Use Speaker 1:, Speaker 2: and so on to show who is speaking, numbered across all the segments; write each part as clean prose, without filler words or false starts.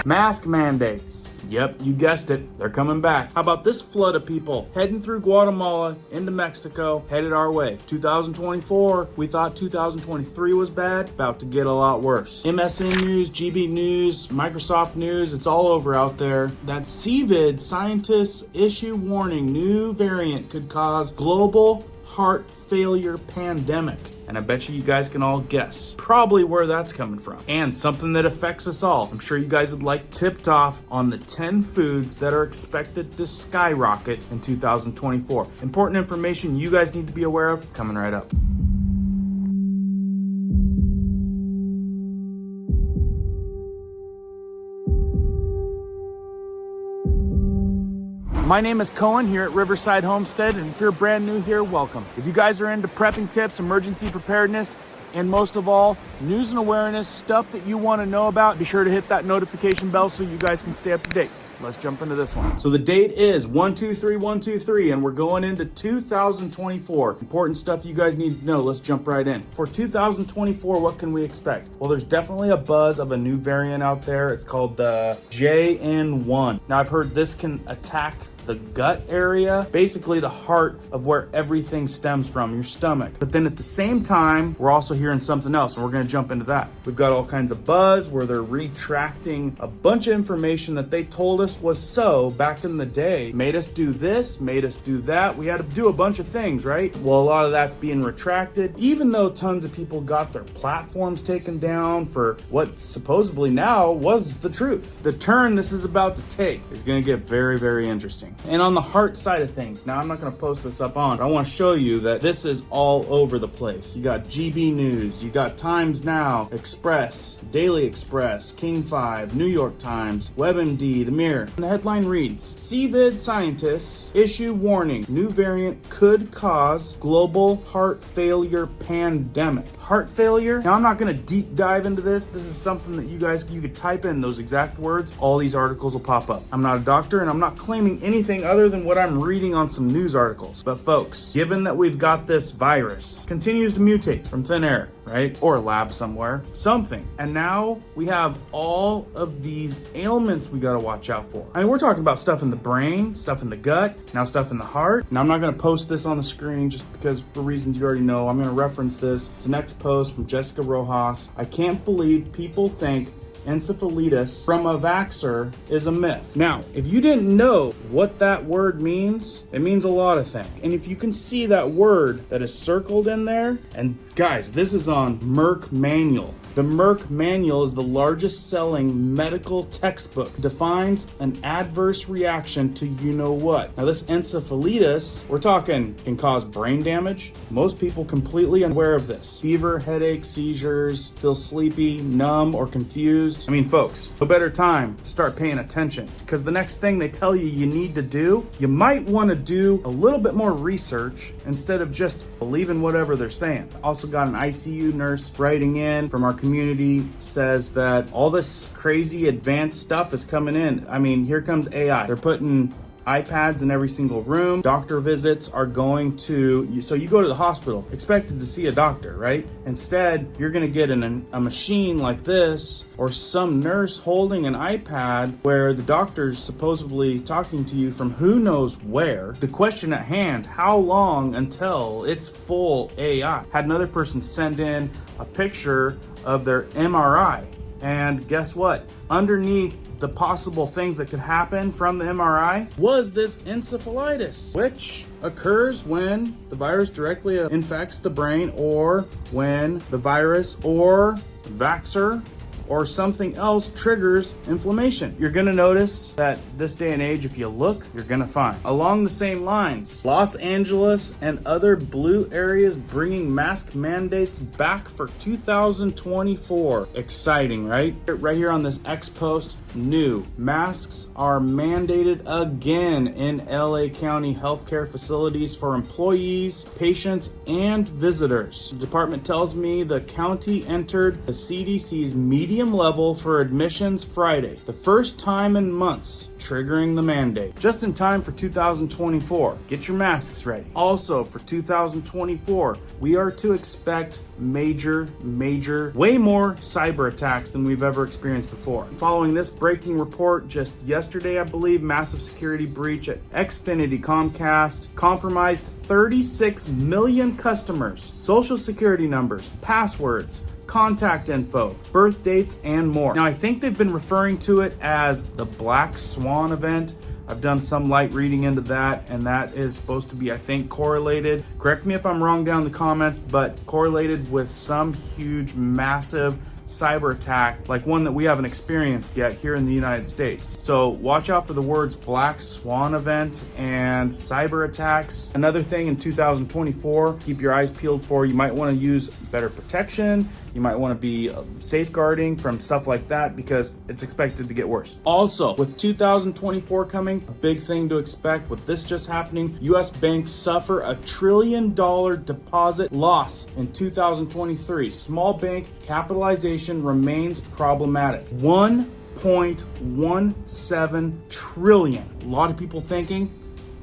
Speaker 1: Mask mandates. Yep, you guessed it. They're coming back. How about this flood of people heading through Guatemala into Mexico, headed our way? 2024, we thought 2023 was bad, about to get a lot worse. MSN News, GB News, Microsoft News, it's all over out there. That CVID, scientists issue warning, new variant could cause global heart failure pandemic. And I bet you guys can all guess probably where that's coming from. And something that affects us all. I'm sure you guys would like tipped off on the 10 foods that are expected to skyrocket in 2024. Important information you guys need to be aware of coming right up. My name is Cohen here at Riverside Homestead, and if you're brand new here, welcome. If you guys are into prepping tips, emergency preparedness, and most of all, news and awareness, stuff that you want to know about, be sure to hit that notification bell so you guys can stay up to date. Let's jump into this one. So the date is 123-123, and we're going into 2024. Important stuff you guys need to know. Let's jump right in. For 2024, what can we expect? Well, there's definitely a buzz of a new variant out there. It's called JN1. Now, I've heard this can attack the gut area, basically the heart of where everything stems from, your stomach. But then at the same time, we're also hearing something else, and we're gonna jump into that. We've got all kinds of buzz where they're retracting a bunch of information that they told us was so back in the day, made us do this, made us do that. We had to do a bunch of things, right? Well, a lot of that's being retracted, even though tons of people got their platforms taken down for what supposedly now was the truth. The turn this is about to take is gonna get very, very interesting. And on the heart side of things, now I'm not going to post this up on, but I want to show you that this is all over the place. You got GB News, you got Times Now, Express, Daily Express, King 5, New York Times, WebMD, The Mirror. And the headline reads, CVID scientists issue warning, new variant could cause global heart failure pandemic. Heart failure? Now I'm not going to deep dive into this. This is something that you could type in those exact words. All these articles will pop up. I'm not a doctor, and I'm not claiming anything other than what I'm reading on some news articles. But folks, given that we've got this virus, continues to mutate from thin air, right? Or a lab somewhere, something. And now we have all of these ailments we gotta watch out for. I mean, we're talking about stuff in the brain, stuff in the gut, now stuff in the heart. Now I'm not gonna post this on the screen just because for reasons you already know. I'm gonna reference this. It's an ex-post from Jessica Rojas. I can't believe people think encephalitis from a vaxxer is a myth. Now, if you didn't know what that word means, it means a lot of things. And if you can see that word that is circled in there, and guys, this is on Merck Manual. The Merck Manual is the largest selling medical textbook. Defines an adverse reaction to you know what. Now this encephalitis, we're talking, can cause brain damage. Most people completely unaware of this. Fever, headache, seizures, feel sleepy, numb, or confused. I mean, folks, no better time to start paying attention, because the next thing they tell you need to do, you might want to do a little bit more research instead of just believing whatever they're saying. Also got an ICU nurse writing in from our community, says that all this crazy advanced stuff is coming in. I mean, here comes AI. They're putting iPads in every single room. Doctor visits are going to, so you go to the hospital expected to see a doctor, right? Instead, you're gonna get a machine like this, or some nurse holding an iPad where the doctor's supposedly talking to you from who knows where. The question at hand, how long until it's full AI? Had another person send in a picture of their MRI, and guess what? Underneath the possible things that could happen from the MRI was this encephalitis, which occurs when the virus directly infects the brain, or when the virus or vaxxer or something else triggers inflammation. You're gonna notice that this day and age, if you look, you're gonna find. Along the same lines, Los Angeles and other blue areas bringing mask mandates back for 2024. Exciting, right? Right here on this X post, new. Masks are mandated again in LA County healthcare facilities for employees, patients, and visitors. The department tells me the county entered the CDC's medium level for admissions Friday, the first time in months, triggering the mandate. Just in time for 2024. Get your masks ready. Also for 2024, we are to expect major, way more cyber attacks than we've ever experienced before. Following this break, breaking report just yesterday, I believe, massive security breach at Xfinity Comcast, compromised 36 million customers, social security numbers, passwords, contact info, birth dates, and more. Now, I think they've been referring to it as the Black Swan event. I've done some light reading into that, and that is supposed to be, I think, correlated. Correct me if I'm wrong down in the comments, but correlated with some huge, massive cyber attack, like one that we haven't experienced yet here in the United States. So watch out for the words Black Swan event and cyber attacks. Another thing in 2024, keep your eyes peeled for, you might want to use better protection. You might want to be safeguarding from stuff like that because it's expected to get worse. Also, with 2024 coming, a big thing to expect with this just happening, US banks suffer $1 trillion deposit loss in 2023. Small bank capitalization remains problematic. 1.17 trillion. A lot of people thinking,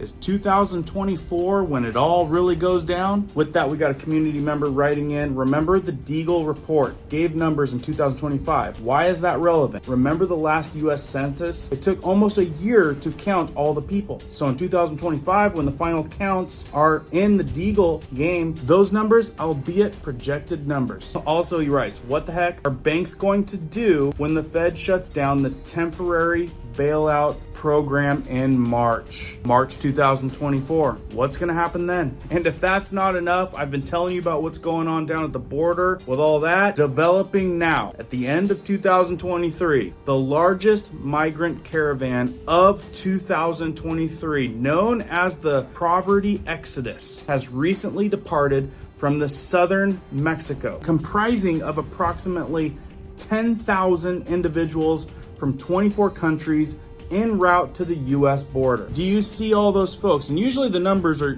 Speaker 1: is 2024 when it all really goes down? With that, we got a community member writing in, remember the Deagle report gave numbers in 2025. Why is that relevant? Remember the last US Census? It took almost a year to count all the people. So in 2025, when the final counts are in the Deagle game, those numbers, albeit projected numbers. Also, he writes, what the heck are banks going to do when the Fed shuts down the temporary bailout program in March 2024? What's going to happen then? And if that's not enough, I've been telling you about what's going on down at the border with all that developing now. At the end of 2023, the largest migrant caravan of 2023, known as the Poverty Exodus, has recently departed from the southern Mexico, comprising of approximately 10,000 individuals from 24 countries en route to the US border. Do you see all those folks? And usually the numbers are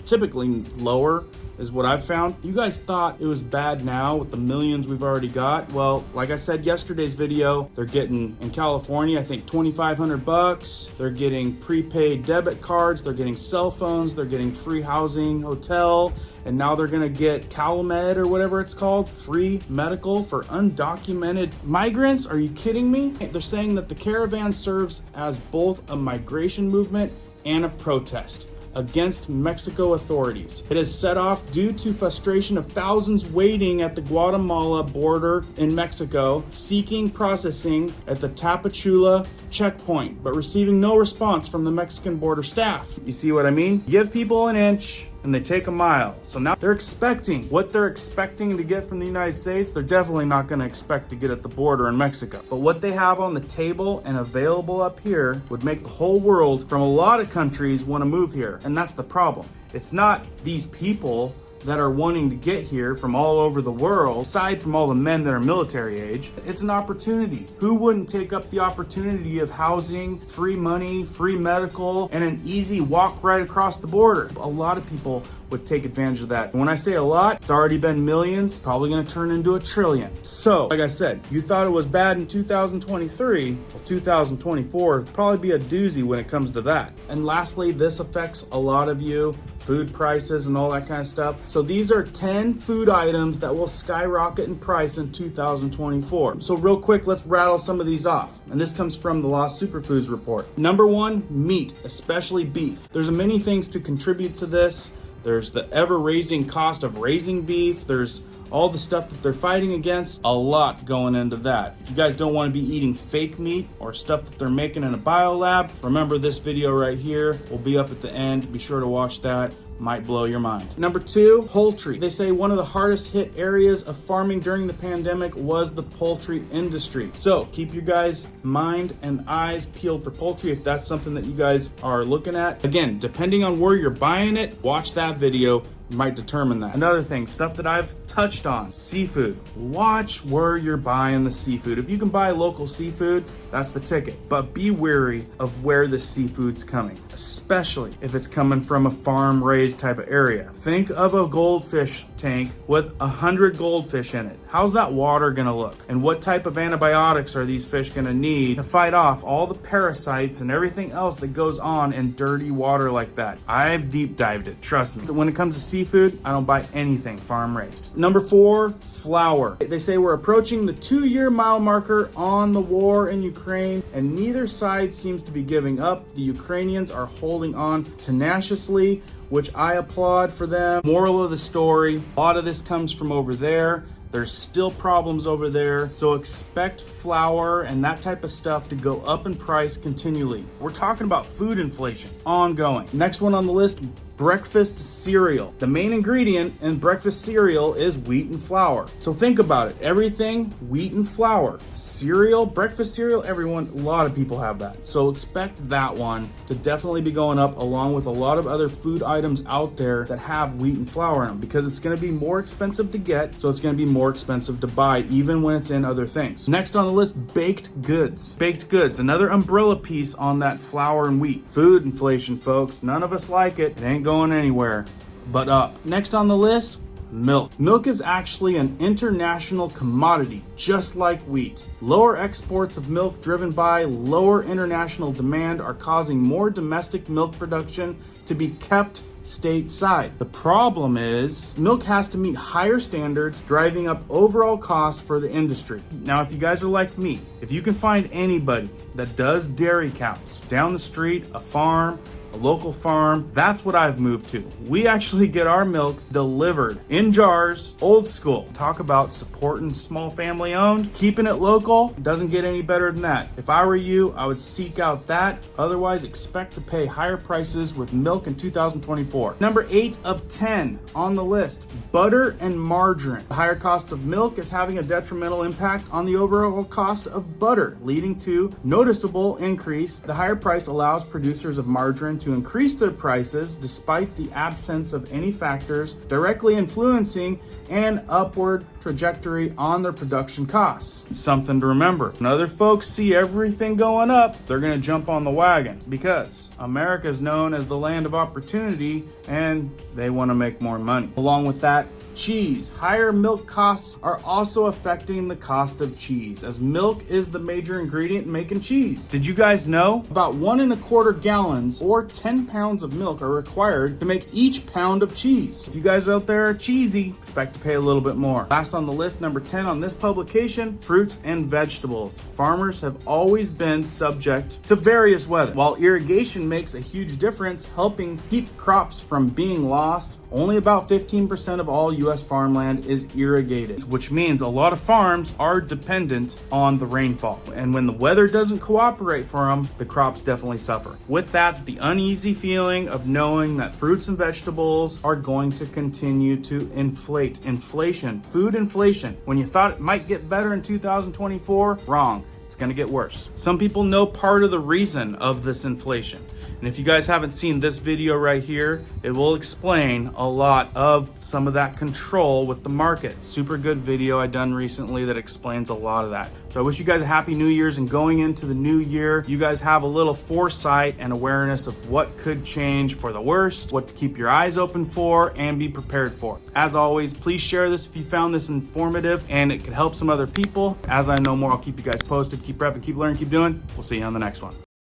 Speaker 1: typically lower, is what I've found. You guys thought it was bad now with the millions we've already got. Well, like I said yesterday's video, they're getting in California, I think $2,500. They're getting prepaid debit cards, they're getting cell phones, they're getting free housing, hotel, and now they're gonna get CalMed or whatever it's called, free medical for undocumented migrants. Are you kidding me? They're saying that the caravan serves as both a migration movement and a protest against Mexico authorities. It has set off due to frustration of thousands waiting at the Guatemala border in Mexico, seeking processing at the Tapachula checkpoint, but receiving no response from the Mexican border staff. You see what I mean? Give people an inch and they take a mile. So now they're expecting what they're expecting to get from the United States. They're definitely not going to expect to get at the border in Mexico. But what they have on the table and available up here would make the whole world from a lot of countries want to move here. And that's the problem. It's not these people that are wanting to get here from all over the world, aside from all the men that are military age. It's an opportunity. Who wouldn't take up the opportunity of housing, free money, free medical, and an easy walk right across the border? A lot of people would take advantage of that. And when I say a lot, it's already been millions, probably gonna turn into $1 trillion. So, like I said, you thought it was bad in 2023, well, 2024 would probably be a doozy when it comes to that. And lastly, this affects a lot of you, food prices and all that kind of stuff. So these are 10 food items that will skyrocket in price in 2024. So real quick, let's rattle some of these off. And this comes from the Lost Superfoods report. Number one, meat, especially beef. There's many things to contribute to this. There's the ever-raising cost of raising beef. There's all the stuff that they're fighting against. A lot going into that. If you guys don't want to be eating fake meat or stuff that they're making in a biolab, remember this video right here will be up at the end. Be sure to watch that. Might blow your mind. Number two, poultry. They say one of the hardest hit areas of farming during the pandemic was the poultry industry. So keep your guys' mind and eyes peeled for poultry if that's something that you guys are looking at. Again, depending on where you're buying it, watch that video. Might determine that. Another thing, stuff that I've touched on, seafood. Watch where you're buying the seafood. If you can buy local seafood, that's the ticket. But be wary of where the seafood's coming, especially if it's coming from a farm-raised type of area. Think of a goldfish tank with 100 goldfish in it. How's that water gonna look? And what type of antibiotics are these fish gonna need to fight off all the parasites and everything else that goes on in dirty water like that? I've deep dived it, trust me. So when it comes to seafood, I don't buy anything farm raised. Number 4, flour. They say we're approaching the 2-year mile marker on the war in Ukraine, and neither side seems to be giving up. The Ukrainians are holding on tenaciously, which I applaud for them. Moral of the story, a lot of this comes from over there. There's still problems over there, so expect flour and that type of stuff to go up in price continually. We're talking about food inflation, ongoing. Next one on the list, breakfast cereal. The main ingredient in breakfast cereal is wheat and flour. So think about it, everything wheat and flour. Cereal, breakfast cereal, everyone, a lot of people have that. So expect that one to definitely be going up along with a lot of other food items out there that have wheat and flour in them, because it's gonna be more expensive to get, so it's gonna be more expensive to buy even when it's in other things. Next on the list, baked goods. Baked goods, another umbrella piece on that flour and wheat. Food inflation, folks, none of us like it. It ain't going anywhere but up. Next on the list, milk. Milk is actually an international commodity, just like wheat. Lower exports of milk driven by lower international demand are causing more domestic milk production to be kept stateside. The problem is milk has to meet higher standards, driving up overall costs for the industry. Now, if you guys are like me, if you can find anybody that does dairy cows down the street, a farm, a local farm, that's what I've moved to. We actually get our milk delivered in jars, old school. Talk about supporting small family owned, keeping it local, doesn't get any better than that. If I were you, I would seek out that. Otherwise, expect to pay higher prices with milk in 2024. Number 8 of 10 on the list, butter and margarine. The higher cost of milk is having a detrimental impact on the overall cost of butter, leading to noticeable increase. The higher price allows producers of margarine to increase their prices despite the absence of any factors directly influencing an upward trajectory on their production costs. It's something to remember. When other folks see everything going up, they're going to jump on the wagon because America is known as the land of opportunity and they want to make more money. Along with that, cheese. Higher milk costs are also affecting the cost of cheese, as milk is the major ingredient in making cheese. Did you guys know about 1 1/4 gallons or 10 pounds of milk are required to make each pound of cheese? If you guys out there are cheesy, expect to pay a little bit more. Last on the list, number 10 on this publication, fruits and vegetables. Farmers have always been subject to various weather. While irrigation makes a huge difference helping keep crops from being lost, only about 15% of all U.S. farmland is irrigated, which means a lot of farms are dependent on the rainfall. And when the weather doesn't cooperate for them, the crops definitely suffer. With that, the uneasy feeling of knowing that fruits and vegetables are going to continue to inflate. Inflation, food inflation. When you thought it might get better in 2024, wrong. It's going to get worse. Some people know part of the reason of this inflation. And if you guys haven't seen this video right here, it will explain a lot of some of that control with the market. Super good video I done recently that explains a lot of that. So I wish you guys a happy New Year's, and going into the new year, you guys have a little foresight and awareness of what could change for the worst, what to keep your eyes open for, and be prepared for. As always, please share this if you found this informative and it could help some other people. As I know more, I'll keep you guys posted. Keep prepping, keep learning, keep doing. We'll see you on the next one.